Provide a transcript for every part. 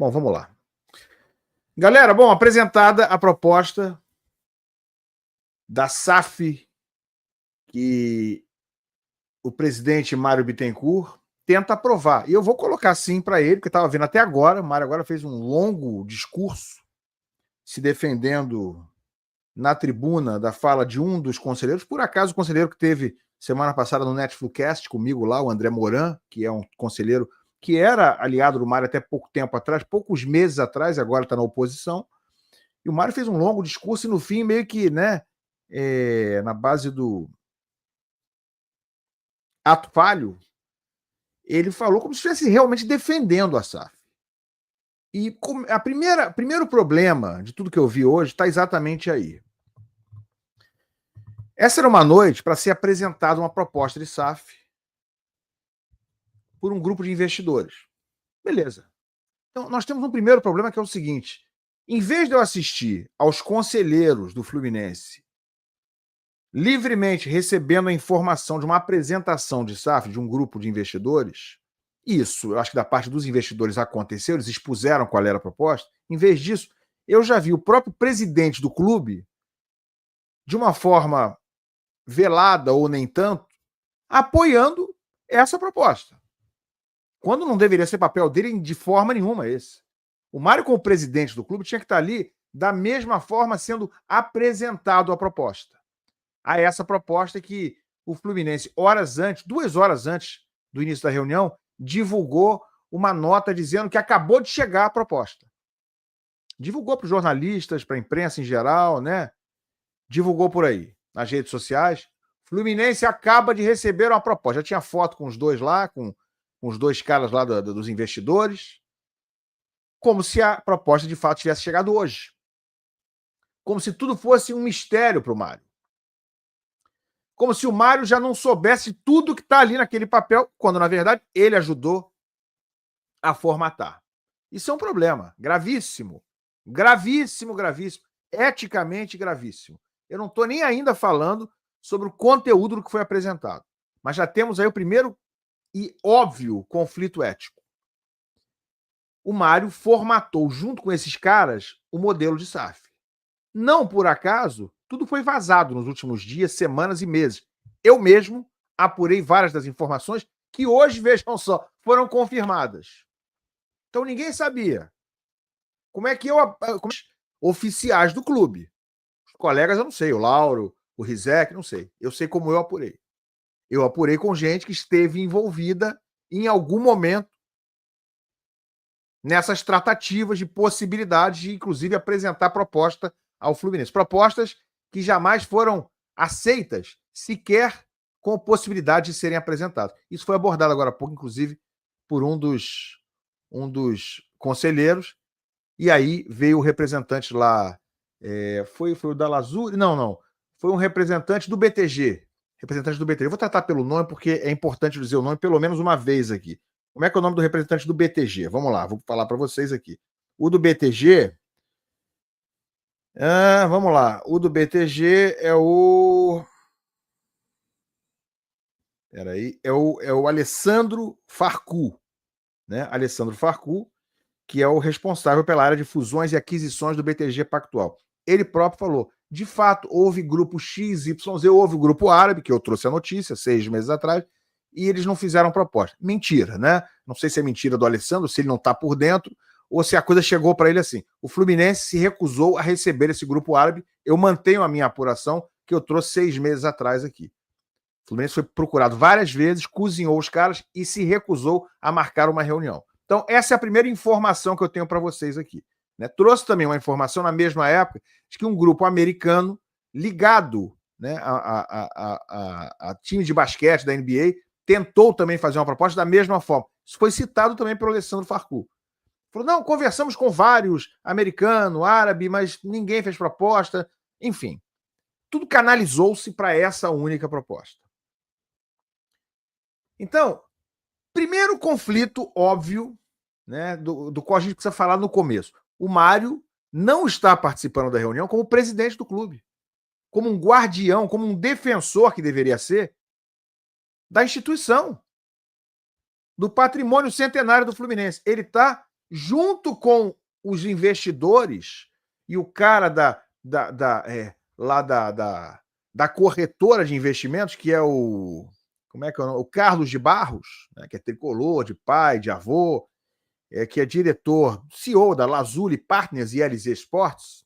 Bom, vamos lá. Galera, bom, apresentada a proposta da SAF que o presidente Mário Bittencourt tenta aprovar. E eu vou colocar sim para ele, porque estava vendo até agora, o Mário agora fez um longo discurso se defendendo na tribuna da fala de um dos conselheiros, por acaso o conselheiro que teve semana passada no Netflixcast comigo lá, o André Moran, que é um conselheiro que era aliado do Mário até pouco tempo atrás, poucos meses atrás, agora está na oposição. E o Mário fez um longo discurso e no fim meio que, né, na base do ato falho, ele falou como se estivesse realmente defendendo a SAF. E primeiro problema de tudo que eu vi hoje está exatamente aí. Essa era uma noite para ser apresentada uma proposta de SAF por um grupo de investidores. Beleza. Então, nós temos um primeiro problema que é o seguinte: em vez de eu assistir aos conselheiros do Fluminense livremente recebendo a informação de uma apresentação de SAF de um grupo de investidores, isso, eu acho que da parte dos investidores aconteceu, eles expuseram qual era a proposta. Em vez disso, eu já vi o próprio presidente do clube, de uma forma velada ou nem tanto, apoiando essa proposta. Quando não deveria ser papel dele de forma nenhuma esse. O Mário, como presidente do clube, tinha que estar ali da mesma forma sendo apresentado a proposta. A essa proposta que o Fluminense, horas antes, 2 horas antes do início da reunião, divulgou uma nota dizendo que acabou de chegar a proposta. Divulgou para os jornalistas, para a imprensa em geral, né? Divulgou por aí, nas redes sociais. Fluminense acaba de receber uma proposta. Já tinha foto com os dois lá, com os dois caras lá dos investidores, como se a proposta de fato tivesse chegado hoje. Como se tudo fosse um mistério para o Mário. Como se o Mário já não soubesse tudo que está ali naquele papel, quando, na verdade, ele ajudou a formatar. Isso é um problema gravíssimo. Gravíssimo, gravíssimo. Eticamente gravíssimo. Eu não estou nem ainda falando sobre o conteúdo do que foi apresentado. Mas já temos aí o primeiro e óbvio conflito ético. O Mário formatou, junto com esses caras, o modelo de SAF. Não por acaso, tudo foi vazado nos últimos dias, semanas e meses. Eu mesmo apurei várias das informações que hoje, vejam só, foram confirmadas. Então ninguém sabia. Como é que oficiais do clube. Os colegas eu não sei, o Lauro, o Rizek, não sei. Eu sei como eu apurei. Eu apurei com gente que esteve envolvida em algum momento nessas tratativas de possibilidade de, inclusive, apresentar proposta ao Fluminense. Propostas que jamais foram aceitas, sequer com possibilidade de serem apresentadas. Isso foi abordado agora há pouco, inclusive, por um dos conselheiros, e aí veio o representante lá, foi o da Lazuri? Não. Foi um representante do BTG. Representante do BTG. Eu vou tratar pelo nome, porque é importante dizer o nome pelo menos uma vez aqui. Como é que é o nome do representante do BTG? Vamos lá, vou falar para vocês aqui. O do BTG... vamos lá. O do BTG é o... Peraí. É o Alessandro Farcu. Né? Alessandro Farcu, que é o responsável pela área de fusões e aquisições do BTG Pactual. Ele próprio falou, de fato, houve grupo XYZ, houve o grupo árabe, que eu trouxe a notícia 6 meses atrás, e eles não fizeram proposta. Mentira, né? Não sei se é mentira do Alessandro, se ele não está por dentro, ou se a coisa chegou para ele assim. O Fluminense se recusou a receber esse grupo árabe. Eu mantenho a minha apuração, que eu trouxe 6 meses atrás aqui. O Fluminense foi procurado várias vezes, cozinhou os caras e se recusou a marcar uma reunião. Então, essa é a primeira informação que eu tenho para vocês aqui. Né? Trouxe também uma informação na mesma época de que um grupo americano ligado, né, a time de basquete da NBA tentou também fazer uma proposta da mesma forma. Isso foi citado também pelo Alessandro Farcu. Falou, não, conversamos com vários americanos, árabe, mas ninguém fez proposta. Enfim, tudo canalizou-se para essa única proposta. Então, primeiro conflito óbvio, né, do qual a gente precisa falar no começo. O Mário não está participando da reunião como presidente do clube, como um guardião, como um defensor que deveria ser da instituição, do patrimônio centenário do Fluminense. Ele está junto com os investidores e o cara da corretora de investimentos, que é o... Como é que é o nome? O Carlos de Barros, né, que é tricolor, de pai, de avô, que é diretor, CEO da Lazuli Partners e LZ Sports.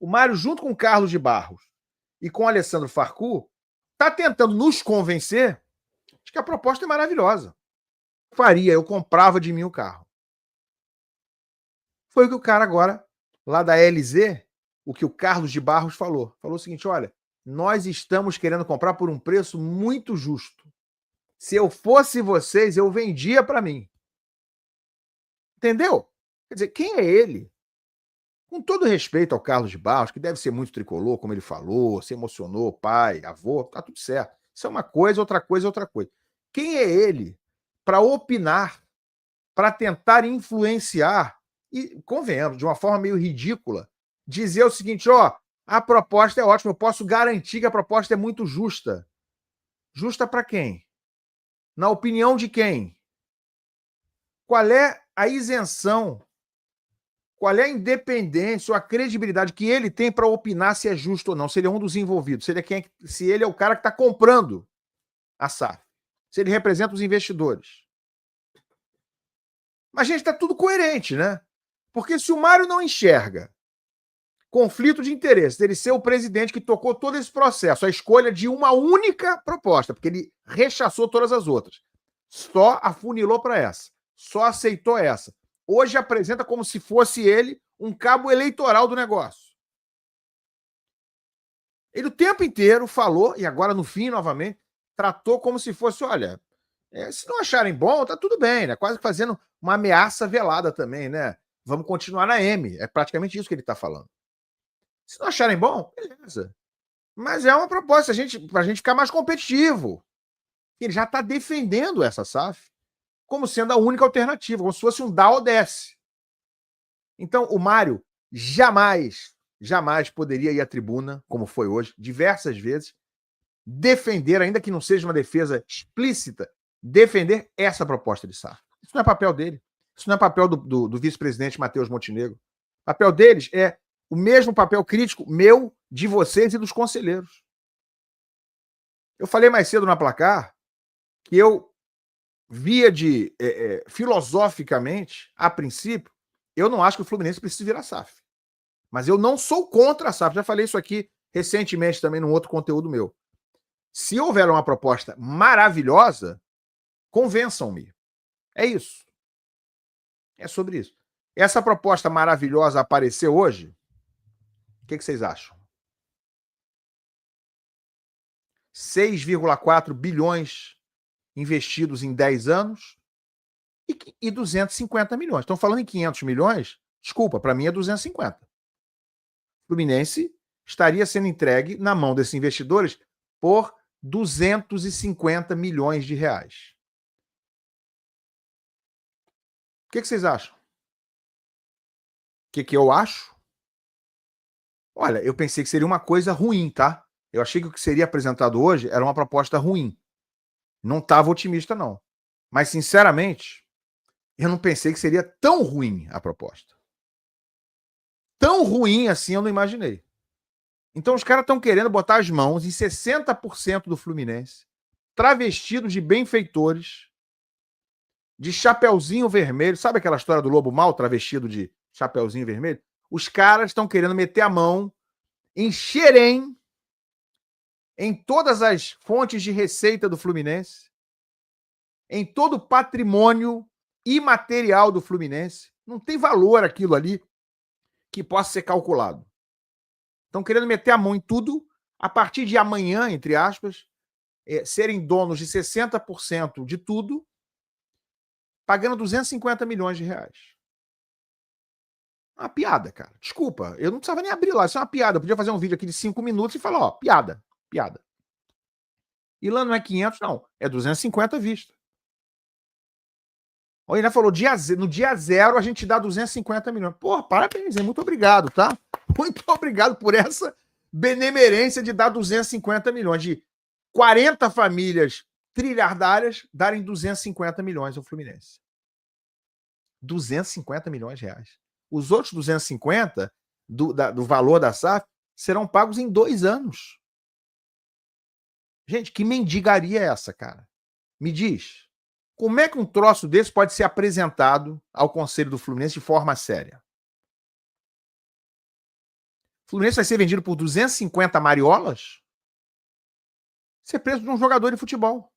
O Mário, junto com o Carlos de Barros e com o Alessandro Farcu, está tentando nos convencer de que a proposta é maravilhosa. Eu comprava de mim o carro. Foi o que o cara agora, lá da LZ, o que o Carlos de Barros falou. Falou o seguinte, olha, nós estamos querendo comprar por um preço muito justo. Se eu fosse vocês, eu vendia para mim. Entendeu? Quer dizer, quem é ele? Com todo respeito ao Carlos de Barros, que deve ser muito tricolor, como ele falou, se emocionou, pai, avô, tá tudo certo. Isso é uma coisa, outra coisa, outra coisa. Quem é ele para opinar, para tentar influenciar e, convenhamos, de uma forma meio ridícula, dizer o seguinte, ó, a proposta é ótima, eu posso garantir que a proposta é muito justa. Justa para quem? Na opinião de quem? Qual é a isenção? Qual é a independência ou a credibilidade que ele tem para opinar se é justo ou não? Se ele é um dos envolvidos, se ele é o cara que está comprando a SAF, se ele representa os investidores. Mas, gente, está tudo coerente, né? Porque se o Mário não enxerga conflito de interesse dele ser o presidente que tocou todo esse processo, a escolha de uma única proposta, porque ele rechaçou todas as outras, só afunilou para essa, só aceitou essa. Hoje apresenta como se fosse ele um cabo eleitoral do negócio. Ele o tempo inteiro falou, e agora no fim, novamente, tratou como se fosse, olha, se não acharem bom, tá tudo bem, né? Quase fazendo uma ameaça velada também, né? Vamos continuar na M. É praticamente isso que ele está falando. Se não acharem bom, beleza. Mas é uma proposta para a gente ficar mais competitivo. Ele já está defendendo essa SAF como sendo a única alternativa, como se fosse um dá ou desce. Então, o Mário jamais poderia ir à tribuna, como foi hoje, diversas vezes, defender, ainda que não seja uma defesa explícita, defender essa proposta de SAF. Isso não é papel dele. Isso não é papel do vice-presidente Matheus Montenegro. O papel deles é o mesmo papel crítico meu, de vocês e dos conselheiros. Eu falei mais cedo na Placar que eu via filosoficamente, a princípio, eu não acho que o Fluminense precisa virar SAF. Mas eu não sou contra a SAF. Já falei isso aqui recentemente também num outro conteúdo meu. Se houver uma proposta maravilhosa, convençam-me. É isso. É sobre isso. Essa proposta maravilhosa apareceu hoje? O que vocês acham? 6,4 bilhões investidos em 10 anos e 250 milhões. Estão falando em 500 milhões? Desculpa, para mim é 250. O Fluminense estaria sendo entregue na mão desses investidores por 250 milhões de reais. O que vocês acham? O que eu acho? Olha, eu pensei que seria uma coisa ruim, tá? Eu achei que o que seria apresentado hoje era uma proposta ruim. Não estava otimista, não. Mas, sinceramente, eu não pensei que seria tão ruim a proposta. Tão ruim assim eu não imaginei. Então os caras estão querendo botar as mãos em 60% do Fluminense, travestidos de benfeitores, de chapeuzinho vermelho. Sabe aquela história do lobo mau travestido de chapeuzinho vermelho? Os caras estão querendo meter a mão em xerém, em todas as fontes de receita do Fluminense, em todo o patrimônio imaterial do Fluminense. Não tem valor aquilo ali que possa ser calculado. Estão querendo meter a mão em tudo, a partir de amanhã, entre aspas, serem donos de 60% de tudo, pagando 250 milhões de reais. Uma piada, cara. Desculpa, eu não precisava nem abrir lá, isso é uma piada. Eu podia fazer um vídeo aqui de 5 minutos e falar, ó, piada. E lá não é 500, não, é 250 à vista. O Iná falou, no dia zero a gente dá 250 milhões. Porra, parabéns, muito obrigado, tá? Muito obrigado por essa benemerência de dar 250 milhões. De 40 famílias trilhardárias darem 250 milhões ao Fluminense. 250 milhões de reais. Os outros 250 do valor da SAF serão pagos em 2 anos. Gente, que mendigaria é essa, cara? Me diz. Como é que um troço desse pode ser apresentado ao Conselho do Fluminense de forma séria? O Fluminense vai ser vendido por 250 mariolas? Isso é preço de um jogador de futebol.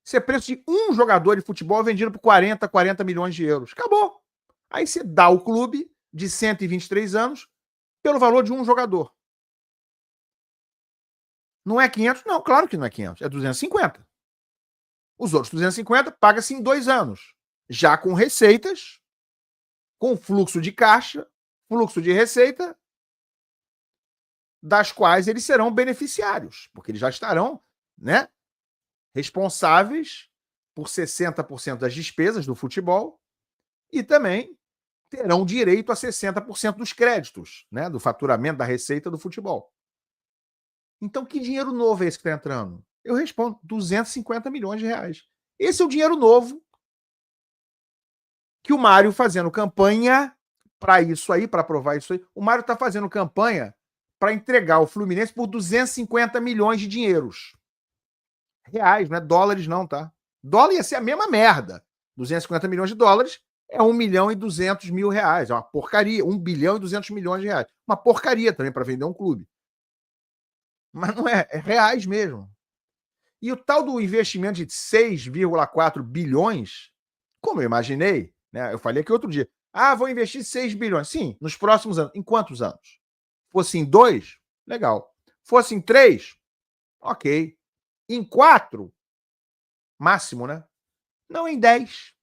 Isso é preço de um jogador de futebol vendido por 40 milhões de euros. Acabou. Aí você dá o clube de 123 anos pelo valor de um jogador. Não é 500? Não, claro que não é 500. É 250. Os outros 250 paga-se em 2 anos. Já com receitas, com fluxo de caixa, fluxo de receita, das quais eles serão beneficiários, porque eles já estarão, né, responsáveis por 60% das despesas do futebol e também terão direito a 60% dos créditos, né, do faturamento da receita do futebol. Então, que dinheiro novo é esse que está entrando? Eu respondo, 250 milhões de reais. Esse é o dinheiro novo que o Mário fazendo campanha para isso aí, para aprovar isso aí. O Mário está fazendo campanha para entregar o Fluminense por 250 milhões de dinheiros. Reais, não é dólares não, tá? Dólar ia ser a mesma merda. 250 milhões de dólares é 1 milhão e 200 mil reais. É uma porcaria. 1 bilhão e 200 milhões de reais. Uma porcaria também para vender um clube. Mas não é, é reais mesmo. E o tal do investimento de 6,4 bilhões, como eu imaginei, né? Eu falei aqui outro dia, vou investir 6 bilhões. Sim, nos próximos anos. Em quantos anos? Fosse em 2, legal. Fosse em 3, ok. Em 4, máximo, né? Não, em 10.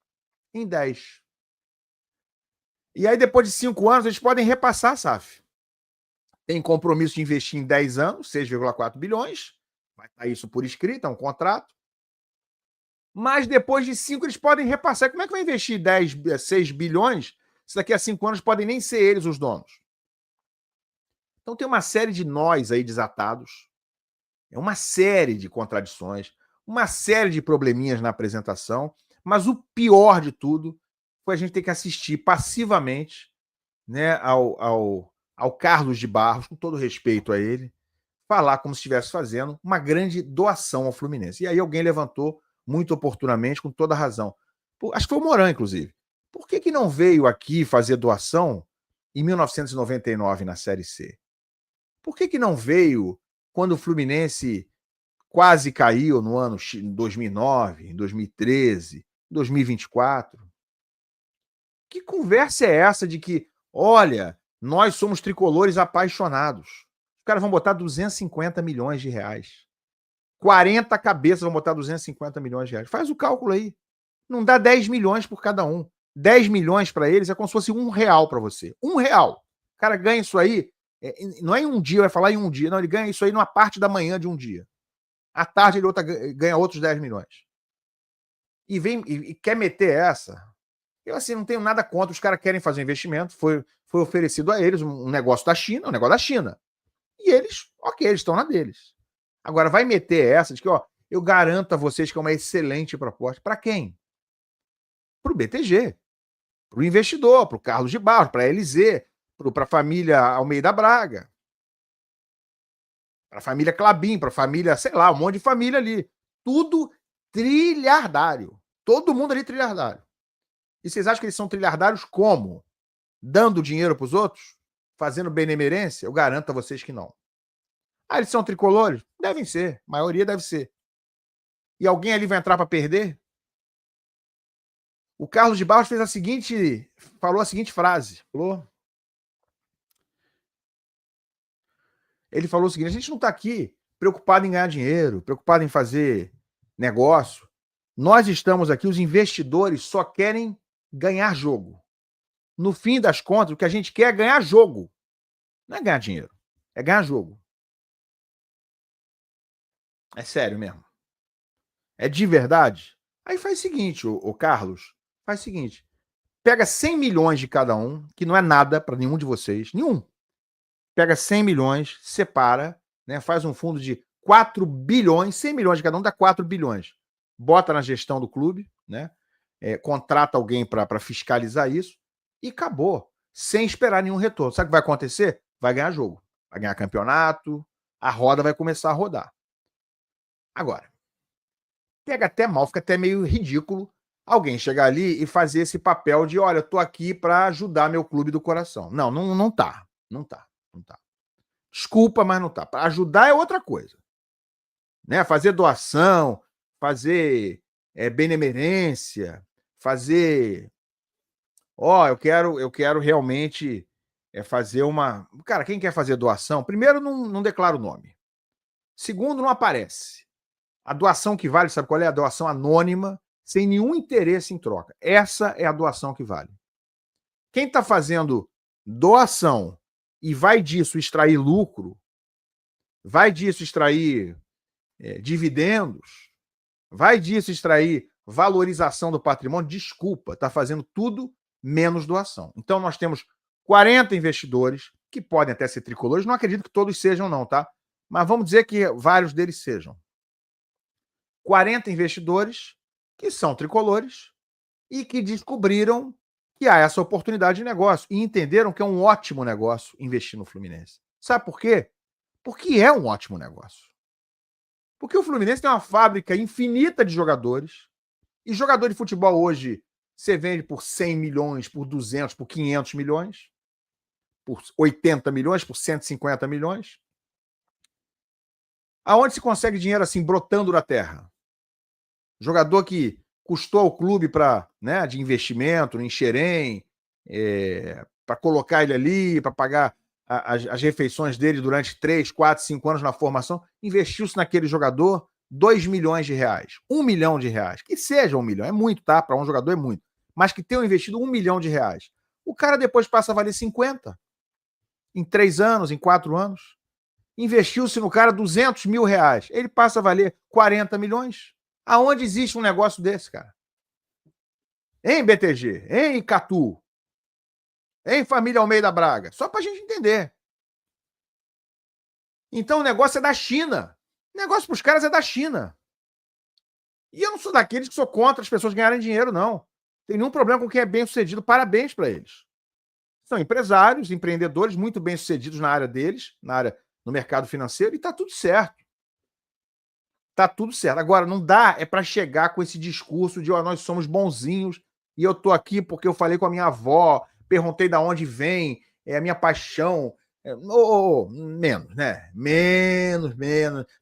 Em 10. E aí, depois de 5 anos, eles podem repassar a SAF. Tem compromisso de investir em 10 anos, 6,4 bilhões. Vai estar isso por escrito, é um contrato. Mas depois de 5, eles podem repassar. Como é que vai investir 6 bilhões se daqui a 5 anos podem nem ser eles os donos? Então tem uma série de nós aí desatados. É uma série de contradições, uma série de probleminhas na apresentação, mas o pior de tudo foi a gente ter que assistir passivamente, né, ao Carlos de Barros, com todo respeito a ele, falar como se estivesse fazendo uma grande doação ao Fluminense. E aí alguém levantou muito oportunamente, com toda razão. Acho que foi o Moran, inclusive. Por que não veio aqui fazer doação em 1999 na Série C? Por que não veio quando o Fluminense quase caiu no ano 2009, em 2013, 2024? Que conversa é essa de que, olha, nós somos tricolores apaixonados? Os caras vão botar 250 milhões de reais. 40 cabeças vão botar 250 milhões de reais. Faz o cálculo aí. Não dá 10 milhões por cada um. 10 milhões para eles é como se fosse R$1 para você. R$1. O cara ganha isso aí, não é em um dia, vai falar em um dia. Não, ele ganha isso aí numa parte da manhã de um dia. À tarde ele ganha outros 10 milhões. E vem e quer meter essa. Eu, assim, não tenho nada contra. Os caras querem fazer um investimento. Foi oferecido a eles um negócio da China, um negócio da China. E eles, ok, eles estão na deles. Agora, vai meter essa de que, ó, eu garanto a vocês que é uma excelente proposta. Para quem? Para o BTG. Para o investidor, para o Carlos de Barros, para a LZ, para a família Almeida Braga. Para a família Clabin, para a família, sei lá, um monte de família ali. Tudo trilhardário. Todo mundo ali trilhardário. E vocês acham que eles são trilhardários como? Dando dinheiro para os outros? Fazendo benemerência? Eu garanto a vocês que não. Eles são tricolores? Devem ser. A maioria deve ser. E alguém ali vai entrar para perder? O Carlos de Barros falou a seguinte frase. Ele falou o seguinte: a gente não está aqui preocupado em ganhar dinheiro, preocupado em fazer negócio. Nós estamos aqui, os investidores só querem ganhar jogo. No fim das contas, o que a gente quer é ganhar jogo. Não é ganhar dinheiro, é ganhar jogo. É sério mesmo. É de verdade? Aí faz o seguinte, o Carlos, faz o seguinte. Pega 100 milhões de cada um, que não é nada para nenhum de vocês, nenhum. Pega 100 milhões, separa, né, faz um fundo de 4 bilhões, 100 milhões de cada um dá 4 bilhões. Bota na gestão do clube, né? contrata alguém para fiscalizar isso e acabou, sem esperar nenhum retorno. Sabe o que vai acontecer? Vai ganhar jogo, vai ganhar campeonato, a roda vai começar a rodar. Agora, pega até mal, fica até meio ridículo alguém chegar ali e fazer esse papel de, olha, eu tô aqui para ajudar meu clube do coração. Não tá. Desculpa, mas não tá. Para ajudar é outra coisa. Né? Fazer doação, fazer benemerência, fazer... eu quero realmente fazer uma... Cara, quem quer fazer doação, primeiro, não declara o nome. Segundo, não aparece. A doação que vale, sabe qual é? A doação anônima, sem nenhum interesse em troca. Essa é a doação que vale. Quem está fazendo doação e vai disso extrair lucro, vai disso extrair dividendos, vai disso extrair valorização do patrimônio, desculpa, está fazendo tudo menos doação. Então nós temos 40 investidores, que podem até ser tricolores, não acredito que todos sejam não, tá? Mas vamos dizer que vários deles sejam. 40 investidores que são tricolores e que descobriram que há essa oportunidade de negócio e entenderam que é um ótimo negócio investir no Fluminense. Sabe por quê? Porque é um ótimo negócio. Porque o Fluminense tem uma fábrica infinita de jogadores e jogador de futebol hoje você vende por 100 milhões, por 200, por 500 milhões, por 80 milhões, por 150 milhões. Aonde se consegue dinheiro assim brotando da terra? Jogador que custou ao clube de investimento, em Xerém, para colocar ele ali, para pagar as refeições dele durante 3, 4, 5 anos na formação, investiu-se naquele jogador 2 milhões de reais, 1 milhão de reais, que seja 1 milhão, é muito, tá? Para um jogador é muito, mas que tenham investido 1 milhão de reais. O cara depois passa a valer 50, em 3 anos, em 4 anos. Investiu-se no cara 200 mil reais, ele passa a valer 40 milhões. Aonde existe um negócio desse, cara? Em BTG, em Icatu, em Família Almeida Braga, só para a gente entender. Então o negócio é da China. O negócio para os caras é da China. E eu não sou daqueles que sou contra as pessoas ganharem dinheiro, não. Tem nenhum problema com quem é bem-sucedido, parabéns para eles. São empresários, empreendedores muito bem-sucedidos na área deles, no mercado financeiro, e está tudo certo. Tá tudo certo. Agora, não dá para chegar com esse discurso de nós somos bonzinhos e eu tô aqui porque eu falei com a minha avó, perguntei de onde vem, é a minha paixão. Menos, né? Menos.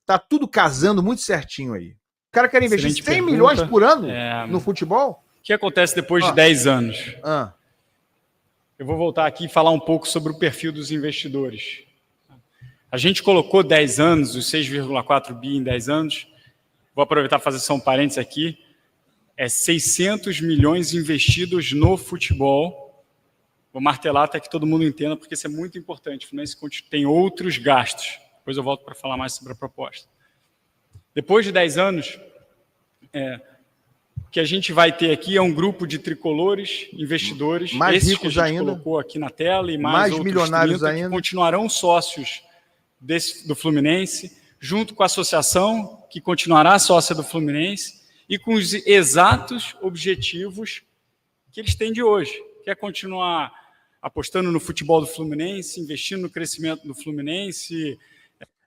Tá tudo casando muito certinho aí. O cara quer investir 100 milhões por ano no futebol? O que acontece depois de 10 anos? Eu vou voltar aqui e falar um pouco sobre o perfil dos investidores. A gente colocou 10 anos, os 6,4 bi em 10 anos. Vou aproveitar e fazer só um parênteses aqui. 600 milhões investidos no futebol. Vou martelar até que todo mundo entenda, porque isso é muito importante. O Fluminense tem outros gastos. Depois eu volto para falar mais sobre a proposta. Depois de 10 anos, o que a gente vai ter aqui é um grupo de tricolores, investidores, mais esses ricos que a gente ainda, colocou aqui na tela, e mais outros milionários 30 ainda, que continuarão sócios do Fluminense, junto com a associação, que continuará sócia do Fluminense, e com os exatos objetivos que eles têm de hoje, que é continuar apostando no futebol do Fluminense, investindo no crescimento do Fluminense.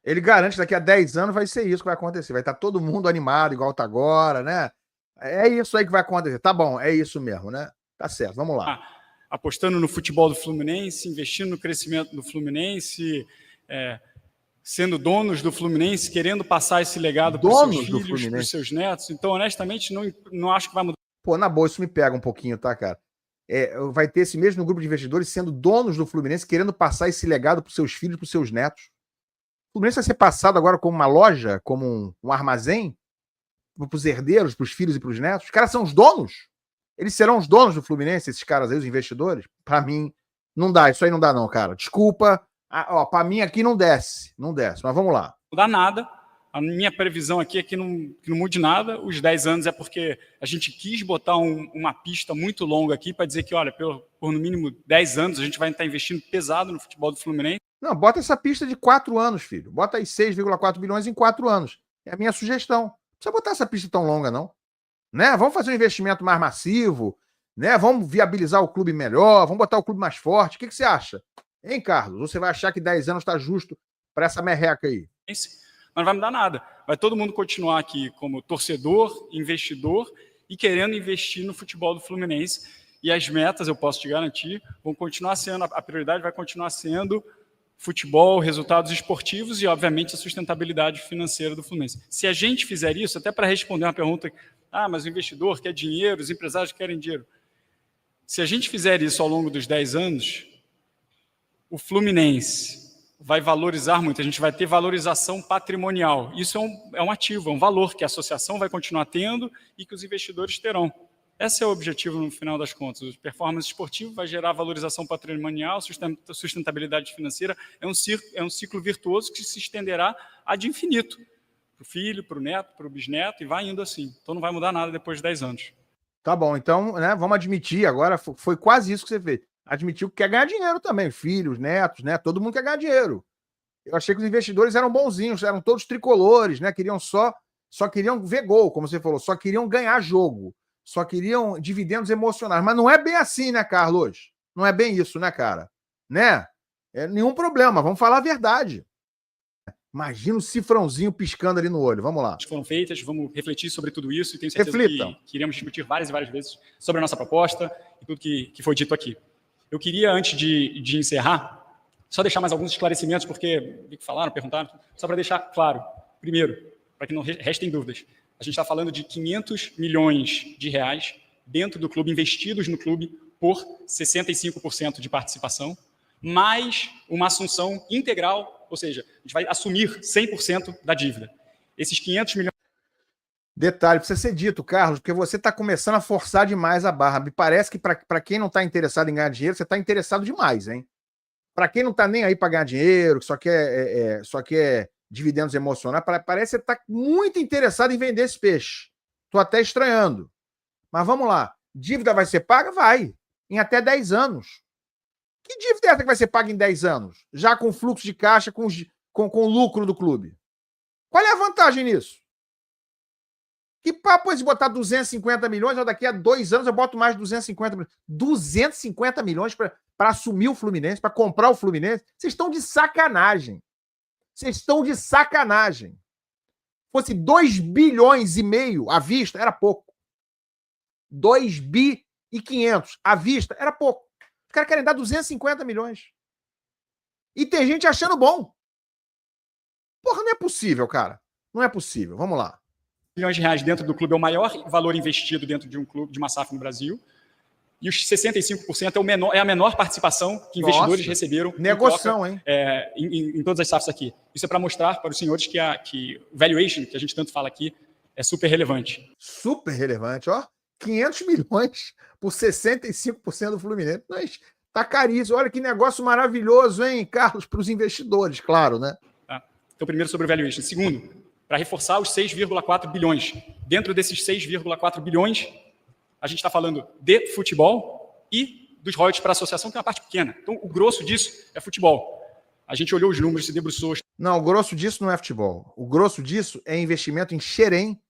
Ele garante que daqui a 10 anos vai ser isso que vai acontecer, vai estar todo mundo animado, igual está agora, né? É isso aí que vai acontecer. Tá bom, é isso mesmo, né? Tá certo, vamos lá. Apostando no futebol do Fluminense, investindo no crescimento do Fluminense, sendo donos do Fluminense, querendo passar esse legado para os seus filhos, para os seus netos. Então, honestamente, não acho que vai mudar. Pô, na boa, isso me pega um pouquinho, tá, cara? Vai ter esse mesmo grupo de investidores sendo donos do Fluminense, querendo passar esse legado para os seus filhos, para os seus netos. O Fluminense vai ser passado agora como uma loja, como um armazém, para os herdeiros, para os filhos e para os netos. Os caras são os donos. Eles serão os donos do Fluminense, esses caras aí, os investidores? Para mim, não dá. Isso aí não dá não, cara. Desculpa. Para mim aqui não desce, mas vamos lá. Não dá nada. A minha previsão aqui é que não mude nada. Os 10 anos é porque a gente quis botar uma pista muito longa aqui para dizer que, olha, por no mínimo 10 anos a gente vai estar investindo pesado no futebol do Fluminense. Não, bota essa pista de 4 anos, filho. Bota aí 6,4 bilhões em 4 anos. É a minha sugestão. Não precisa botar essa pista tão longa, não. né? Vamos fazer um investimento mais massivo, né? Vamos viabilizar o clube melhor, vamos botar o clube mais forte. O que você acha? Hein, Carlos? Você vai achar que 10 anos está justo para essa merreca aí? Mas não vai mudar nada. Vai todo mundo continuar aqui como torcedor, investidor e querendo investir no futebol do Fluminense. E as metas, eu posso te garantir, vão continuar sendo, a prioridade vai continuar sendo futebol, resultados esportivos e, obviamente, a sustentabilidade financeira do Fluminense. Se a gente fizer isso, até para responder uma pergunta, mas o investidor quer dinheiro, os empresários querem dinheiro. Se a gente fizer isso ao longo dos 10 anos, o Fluminense vai valorizar muito, a gente vai ter valorização patrimonial. Isso é um ativo, é um valor que a associação vai continuar tendo e que os investidores terão. Esse é o objetivo no final das contas. O performance esportivo vai gerar valorização patrimonial, sustentabilidade financeira. É um ciclo virtuoso que se estenderá ad infinito. Para o filho, para o neto, para o bisneto, e vai indo assim. Então não vai mudar nada depois de 10 anos. Tá bom, então, né, vamos admitir agora, foi quase isso que você fez. Admitiu que quer ganhar dinheiro também, filhos, netos, né? Todo mundo quer ganhar dinheiro. Eu achei que os investidores eram bonzinhos, eram todos tricolores, né? Queriam só queriam ver gol, como você falou, só queriam ganhar jogo. Só queriam dividendos emocionais. Mas não é bem assim, né, Carlos? Não é bem isso, né, cara? Né? É nenhum problema, vamos falar a verdade. Imagina o cifrãozinho piscando ali no olho. Vamos lá. Foram feitas, vamos refletir sobre tudo isso e tenho certeza que iremos discutir várias e várias vezes sobre a nossa proposta e tudo que foi dito aqui. Eu queria, antes de encerrar, só deixar mais alguns esclarecimentos, porque falaram, perguntaram, só para deixar claro. Primeiro, para que não restem dúvidas, a gente está falando de 500 milhões de reais dentro do clube, investidos no clube por 65% de participação, mais uma assunção integral, ou seja, a gente vai assumir 100% da dívida. Esses 500 milhões... Detalhe, precisa ser dito, Carlos, porque você está começando a forçar demais a barra. Me parece que para quem não está interessado em ganhar dinheiro, você está interessado demais, hein? Para quem não está nem aí para ganhar dinheiro, que só quer dividendos emocionais, parece que você está muito interessado em vender esse peixe. Estou até estranhando. Mas vamos lá. Dívida vai ser paga? Vai. Em até 10 anos. Que dívida é essa que vai ser paga em 10 anos? Já com fluxo de caixa, com o lucro do clube. Qual é a vantagem nisso? Que papo é esse botar 250 milhões, ou daqui a 2 anos eu boto mais 250 milhões. 250 milhões para assumir o Fluminense, para comprar o Fluminense? Vocês estão de sacanagem. Vocês estão de sacanagem. Fosse 2 bilhões e meio à vista, era pouco. 2 bi e 500 à vista, era pouco. Os caras querem dar 250 milhões. E tem gente achando bom. Porra, não é possível, cara. Não é possível. Vamos lá. Milhões de reais dentro do clube é o maior valor investido dentro de um clube, de uma SAF no Brasil. E os 65% é a menor participação que investidores receberam negociação, hein? Em todas as SAFs aqui. Isso é para mostrar para os senhores que o valuation, que a gente tanto fala aqui, é super relevante. Super relevante, ó. 500 milhões por 65% do Fluminense. Mas tá caríssimo. Olha que negócio maravilhoso, hein, Carlos, para os investidores, claro, né? Tá. Então, primeiro sobre o valuation. Segundo, para reforçar os 6,4 bilhões. Dentro desses 6,4 bilhões, a gente está falando de futebol e dos royalties para a associação, que é uma parte pequena. Então, o grosso disso é futebol. A gente olhou os números, se debruçou. Não, o grosso disso não é futebol. O grosso disso é investimento em Xerém,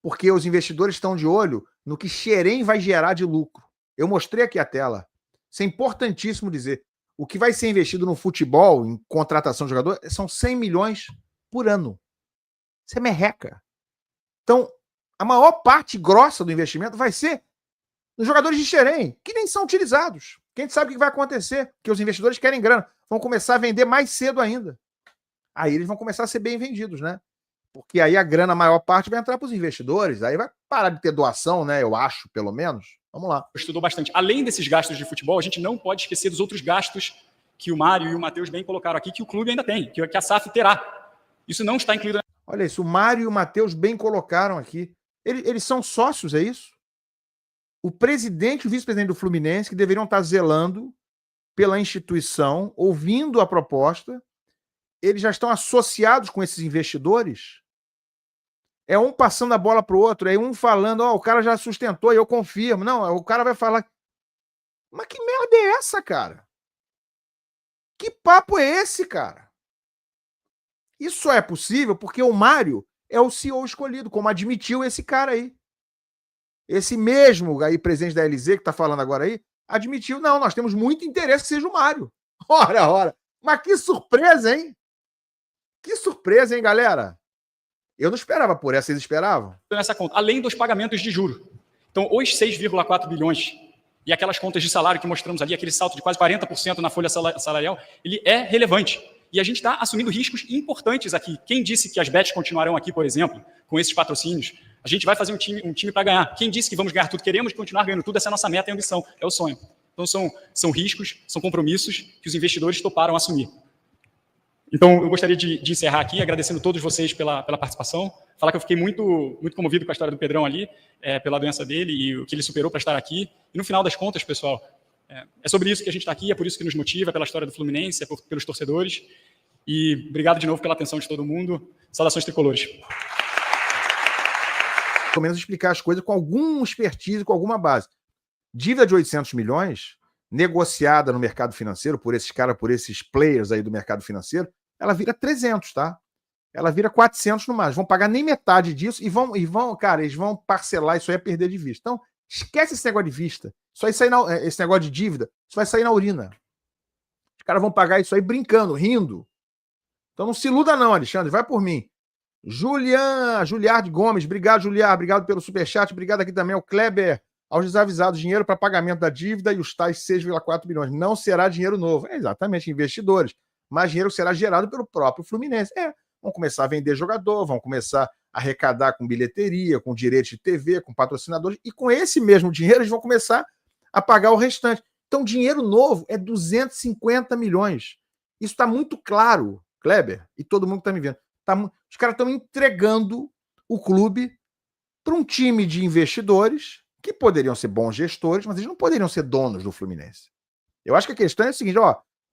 porque os investidores estão de olho no que Xerém vai gerar de lucro. Eu mostrei aqui a tela. Isso é importantíssimo dizer. O que vai ser investido no futebol, em contratação de jogador, são 100 milhões por ano. Isso é merreca. Então, a maior parte grossa do investimento vai ser nos jogadores de Xerém, que nem são utilizados. Quem sabe o que vai acontecer? Porque os investidores querem grana. Vão começar a vender mais cedo ainda. Aí eles vão começar a ser bem vendidos, né? Porque aí a grana, a maior parte, vai entrar para os investidores. Aí vai parar de ter doação, né? Eu acho, pelo menos. Vamos lá. Estudou bastante. Além desses gastos de futebol, a gente não pode esquecer dos outros gastos que o Mário e o Matheus bem colocaram aqui, que o clube ainda tem, que a SAF terá. Isso não está incluído. Olha isso, o Mário e o Matheus bem colocaram aqui. Eles são sócios, é isso? O presidente e o vice-presidente do Fluminense, que deveriam estar zelando pela instituição, ouvindo a proposta, eles já estão associados com esses investidores? É um passando a bola para o outro, é um falando, o cara já sustentou e eu confirmo. Não, o cara vai falar... Mas que merda é essa, cara? Que papo é esse, cara? Isso só é possível porque o Mário é o CEO escolhido, como admitiu esse cara aí. Esse mesmo aí, presidente da LZ, que está falando agora aí, admitiu, não, nós temos muito interesse que seja o Mário. Ora. Mas que surpresa, hein? Que surpresa, hein, galera? Eu não esperava por essa, vocês esperavam? Nessa conta, além dos pagamentos de juros. Então, os 6,4 bilhões e aquelas contas de salário que mostramos ali, aquele salto de quase 40% na folha salarial, ele é relevante. E a gente está assumindo riscos importantes aqui. Quem disse que as bets continuarão aqui, por exemplo, com esses patrocínios? A gente vai fazer um time para ganhar. Quem disse que vamos ganhar tudo? Queremos continuar ganhando tudo. Essa é a nossa meta e ambição, é o sonho. Então, são riscos, são compromissos que os investidores toparam assumir. Então, eu gostaria de encerrar aqui, agradecendo a todos vocês pela participação. Falar que eu fiquei muito comovido com a história do Pedrão ali, pela doença dele e o que ele superou para estar aqui. E no final das contas, pessoal, é sobre isso que a gente está aqui, é por isso que nos motiva, pela história do Fluminense, pelos torcedores. E obrigado de novo pela atenção de todo mundo. Saudações tricolores. Pelo menos explicar as coisas com alguma expertise, com alguma base. Dívida de 800 milhões, negociada no mercado financeiro por esses caras, por esses players aí do mercado financeiro, ela vira 300, tá? Ela vira 400 no mais. Vão pagar nem metade disso e vão, cara, eles vão parcelar isso aí a perder de vista. Então, esquece esse negócio de vista. Isso aí esse negócio de dívida, isso vai sair na urina. Os caras vão pagar isso aí brincando, rindo. Então não se iluda não, Alexandre, vai por mim. Juliard Gomes, obrigado, Juliard, obrigado pelo superchat, obrigado aqui também ao Kleber, aos desavisados, dinheiro para pagamento da dívida e os tais 6,4 bilhões. Não será dinheiro novo. Exatamente, investidores. Mas dinheiro será gerado pelo próprio Fluminense. Vão começar a vender jogador, vão começar a arrecadar com bilheteria, com direito de TV, com patrocinadores, e com esse mesmo dinheiro eles vão começar a pagar o restante. Então, dinheiro novo é 250 milhões. Isso está muito claro, Kleber, e todo mundo que está me vendo. Os caras estão entregando o clube para um time de investidores que poderiam ser bons gestores, mas eles não poderiam ser donos do Fluminense. Eu acho que a questão é a seguinte,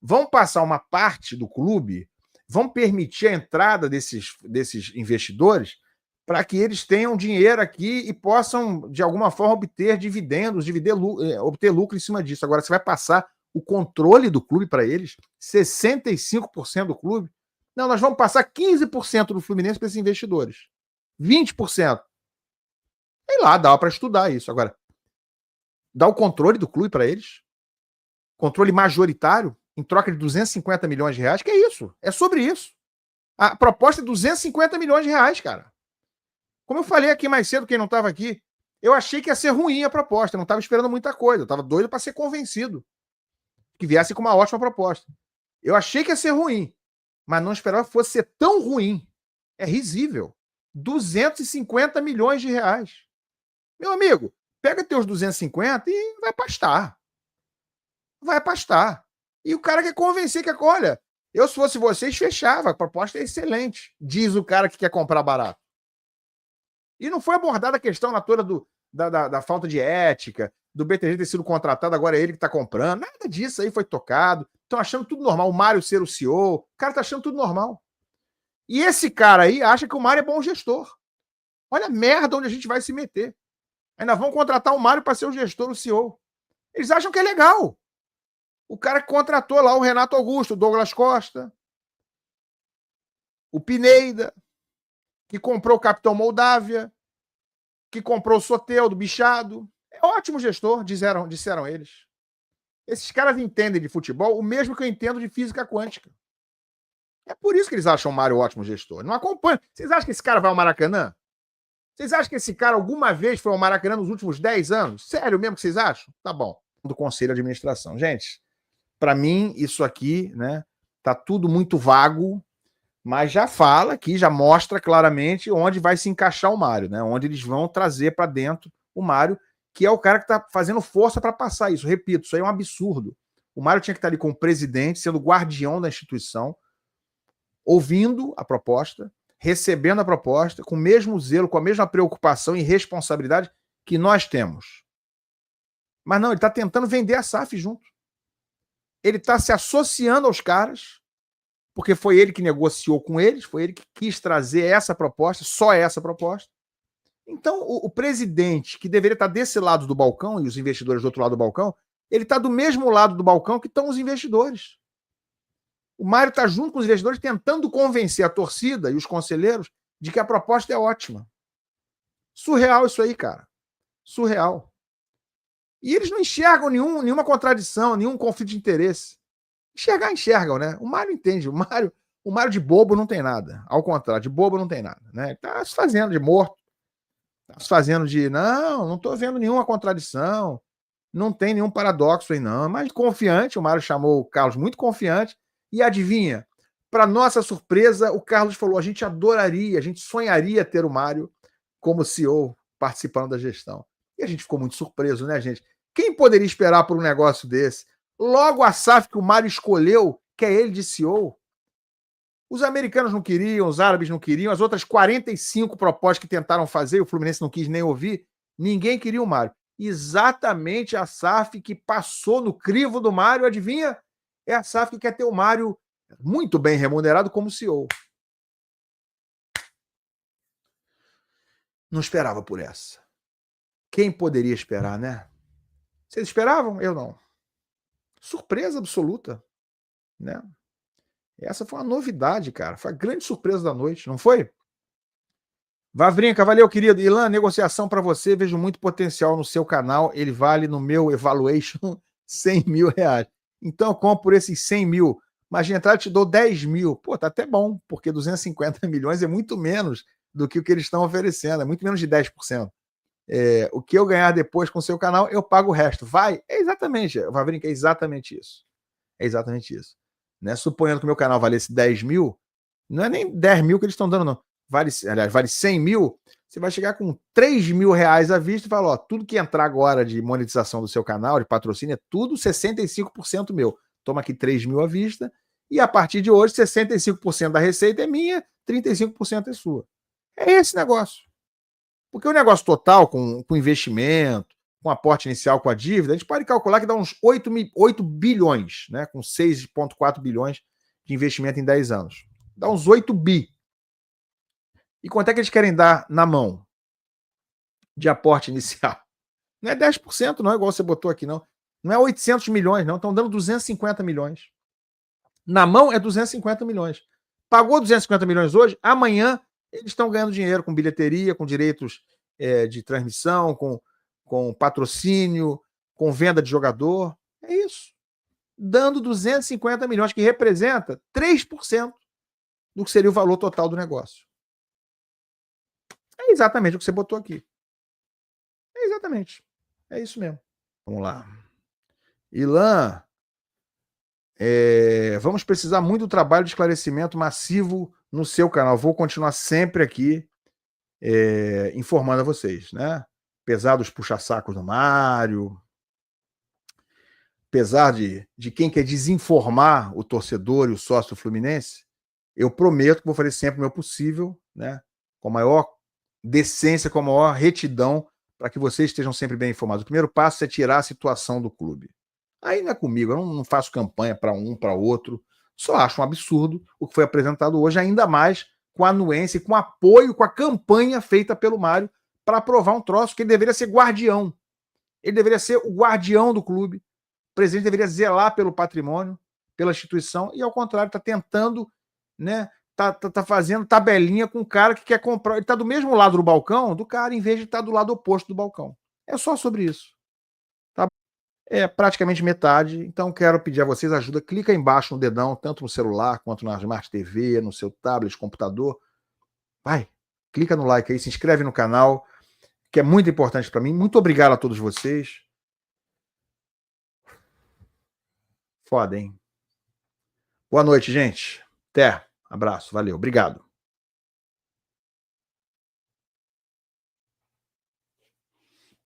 vão passar uma parte do clube, vão permitir a entrada desses investidores para que eles tenham dinheiro aqui e possam, de alguma forma, obter dividendos, obter lucro em cima disso. Agora, você vai passar o controle do clube para eles, 65% do clube. Não, nós vamos passar 15% do Fluminense para esses investidores. 20%. Sei lá, dá para estudar isso. Agora, dá o controle do clube para eles, controle majoritário, em troca de 250 milhões de reais, que é isso? É sobre isso. A proposta é 250 milhões de reais, cara. Como eu falei aqui mais cedo, quem não estava aqui, eu achei que ia ser ruim a proposta, eu não estava esperando muita coisa, eu estava doido para ser convencido que viesse com uma ótima proposta. Eu achei que ia ser ruim, mas não esperava que fosse ser tão ruim. É risível. 250 milhões de reais. Meu amigo, pega teus 250 e vai pastar. Vai pastar. E o cara quer convencer que, olha, eu se fosse vocês, fechava, a proposta é excelente, diz o cara que quer comprar barato. E não foi abordada a questão na toda da falta de ética, do BTG ter sido contratado, agora é ele que está comprando, nada disso aí foi tocado. Estão achando tudo normal, o Mário ser o CEO, o cara está achando tudo normal. E esse cara aí acha que o Mário é bom gestor. Olha a merda onde a gente vai se meter. Ainda vão contratar o Mário para ser o gestor, o CEO. Eles acham que é legal. O cara que contratou lá o Renato Augusto, o Douglas Costa, o Pineda, que comprou o Capitão Moldávia, que comprou o Soteldo, Bichado. É ótimo gestor, disseram eles. Esses caras entendem de futebol o mesmo que eu entendo de física quântica. É por isso que eles acham o Mário ótimo gestor. Não acompanha. Vocês acham que esse cara vai ao Maracanã? Vocês acham que esse cara alguma vez foi ao Maracanã nos últimos 10 anos? Sério mesmo que vocês acham? Tá bom. Do Conselho de Administração. Gente, para mim, isso aqui, né, tá tudo muito vago, mas já fala aqui, já mostra claramente onde vai se encaixar o Mário, né? Onde eles vão trazer para dentro o Mário, que é o cara que está fazendo força para passar isso. Repito, isso aí é um absurdo. O Mário tinha que estar ali com o presidente, sendo guardião da instituição, ouvindo a proposta, recebendo a proposta, com o mesmo zelo, com a mesma preocupação e responsabilidade que nós temos. Mas não, ele está tentando vender a SAF junto. Ele está se associando aos caras, porque foi ele que negociou com eles, foi ele que quis trazer essa proposta, só essa proposta. Então, o presidente, que deveria estar desse lado do balcão, e os investidores do outro lado do balcão, ele está do mesmo lado do balcão que estão os investidores. O Mário está junto com os investidores tentando convencer a torcida e os conselheiros de que a proposta é ótima. Surreal isso aí, cara. Surreal. E eles não enxergam nenhuma contradição, nenhum conflito de interesse. Enxergam, né? O Mário entende. O Mário de bobo não tem nada. Ao contrário, de bobo não tem nada. Né? Ele tá se fazendo de morto. Tá se fazendo de... Não estou vendo nenhuma contradição. Não tem nenhum paradoxo aí, não. Mas confiante, o Mário chamou o Carlos muito confiante. E adivinha? Para nossa surpresa, o Carlos falou: a gente adoraria, a gente sonharia ter o Mário como CEO participando da gestão. E a gente ficou muito surpreso, né, gente? Quem poderia esperar por um negócio desse? Logo a SAF que o Mário escolheu, que é ele de CEO. Os americanos não queriam, os árabes não queriam, as outras 45 propostas que tentaram fazer, o Fluminense não quis nem ouvir, ninguém queria o Mário. Exatamente a SAF que passou no crivo do Mário, adivinha? É a SAF que quer ter o Mário muito bem remunerado como CEO. Não esperava por essa. Quem poderia esperar, né? Vocês esperavam? Eu não. Surpresa absoluta, né? Essa foi uma novidade, cara. Foi a grande surpresa da noite, não foi? Vavrinca, valeu, querido. Ilan, negociação para você. Vejo muito potencial no seu canal. Ele vale no meu evaluation 100 mil reais. Então eu compro por esses 100 mil. Mas de entrada te dou 10 mil. Pô, tá até bom, porque 250 milhões é muito menos do que o que eles estão oferecendo. É muito menos de 10%. O que eu ganhar depois com o seu canal, eu pago o resto. Vai? É exatamente, Vavrinca, é exatamente isso. É exatamente isso. Né? Suponhando que o meu canal valesse 10 mil, não é nem 10 mil que eles estão dando, não. Aliás, vale 100 mil, você vai chegar com 3 mil reais à vista e fala, ó, tudo que entrar agora de monetização do seu canal, de patrocínio, é tudo 65% meu. Toma aqui 3 mil à vista e a partir de hoje, 65% da receita é minha, 35% é sua. É esse negócio. Porque o negócio total, com investimento, com aporte inicial, com a dívida, a gente pode calcular que dá uns 8 bilhões, né? Com 6,4 bilhões de investimento em 10 anos. Dá uns 8 bi. E quanto é que eles querem dar na mão de aporte inicial? Não é 10%, não é igual você botou aqui, não. Não é 800 milhões, não. Estão dando 250 milhões. Na mão é 250 milhões. Pagou 250 milhões hoje, amanhã eles estão ganhando dinheiro com bilheteria, com direitos de transmissão, com patrocínio, com venda de jogador. É isso. Dando 250 milhões, que representa 3% do que seria o valor total do negócio. É exatamente o que você botou aqui. É exatamente. É isso mesmo. Vamos lá. Ilan, vamos precisar muito do trabalho de esclarecimento massivo no seu canal. Vou continuar sempre aqui informando a vocês, né? Apesar dos puxa-sacos do Mário, apesar de quem quer desinformar o torcedor e o sócio do Fluminense, eu prometo que vou fazer sempre o meu possível, né? Com a maior decência, com a maior retidão, para que vocês estejam sempre bem informados. O primeiro passo é tirar a situação do clube. Aí não é comigo, eu não faço campanha para um, para outro. Só acho um absurdo o que foi apresentado hoje, ainda mais com a anuência, com apoio, com a campanha feita pelo Mário para aprovar um troço que ele deveria ser guardião. Ele deveria ser o guardião do clube. O presidente deveria zelar pelo patrimônio, pela instituição, e ao contrário, está tentando, né? Tá fazendo tabelinha com o cara que quer comprar. Ele está do mesmo lado do balcão do cara, em vez de estar do lado oposto do balcão. É só sobre isso. Tá? É praticamente metade. Então, quero pedir a vocês ajuda. Clica aí embaixo no dedão, tanto no celular quanto na Smart TV, no seu tablet, computador. Vai, clica no like aí, se inscreve no canal, que é muito importante para mim. Muito obrigado a todos vocês. Foda, hein? Boa noite, gente. Até. Abraço. Valeu. Obrigado.